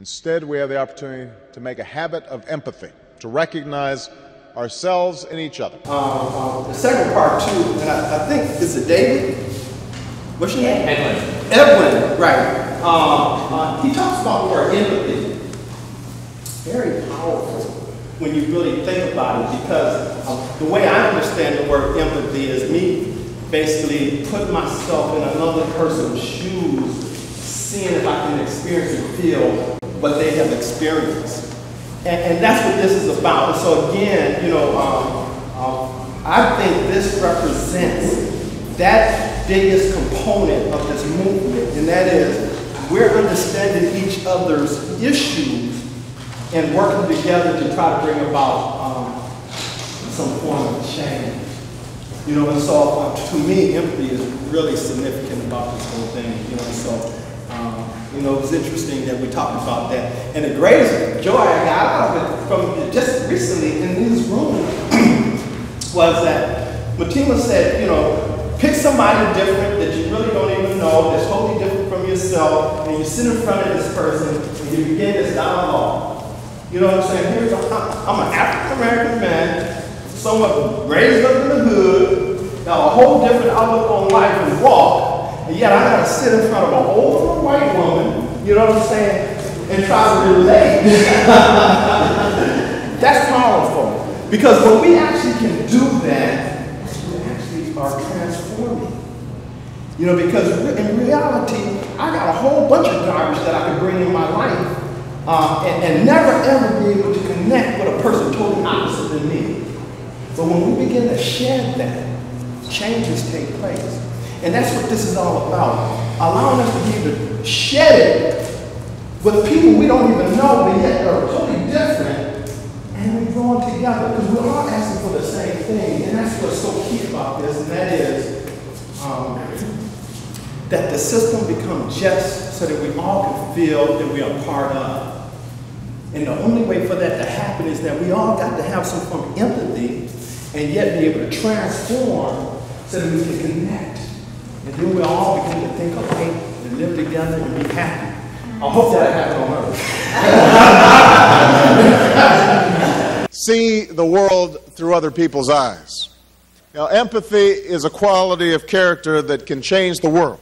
Instead, we have the opportunity to make a habit of empathy, to recognize ourselves and each other. The second part, too, and I think, is it David? What's your name? Edwin. Edwin, right. He talks about the word empathy. Very powerful when you really think about it, because the way I understand the word empathy is me basically putting myself in another person's shoes, seeing if I can experience and feel what they have experienced. And that's what this is about. And so again, you know, I think this represents that biggest component of this movement, and that is we're understanding each other's issues and working together to try to bring about some form of change. You know, and so to me, empathy is really significant about this whole thing. You know, so you know, it was interesting that we talked about that. And the greatest joy I got out of it from just recently in this room was that Matima said, you know, pick somebody different that you really don't even know, that's totally different from yourself, and you sit in front of this person and you begin this dialogue. You know what I'm saying? I'm an African-American man, somewhat raised up in the hood, got a whole different outlook on life and walk. And yet I gotta sit in front of an older white woman, you know what I'm saying, and try to relate. That's powerful. Because when we actually can do that, we actually are transforming. You know, because in reality, I got a whole bunch of garbage that I can bring in my life and never ever be able to connect with a person totally opposite than me. But when we begin to shed that, changes take place. And that's what this is all about. Allowing us to be able to shed it with people we don't even know, but yet are totally different. And we're growing together because we're all asking for the same thing. And that's what's so key about this, and that is that the system becomes just so that we all can feel that we are part of. And the only way for that to happen is that we all got to have some form of empathy and yet be able to transform so that we can connect. And then we'll all begin to think alike and live together and be happy. I hope that happens on Earth. See the world through other people's eyes. Now, empathy is a quality of character that can change the world.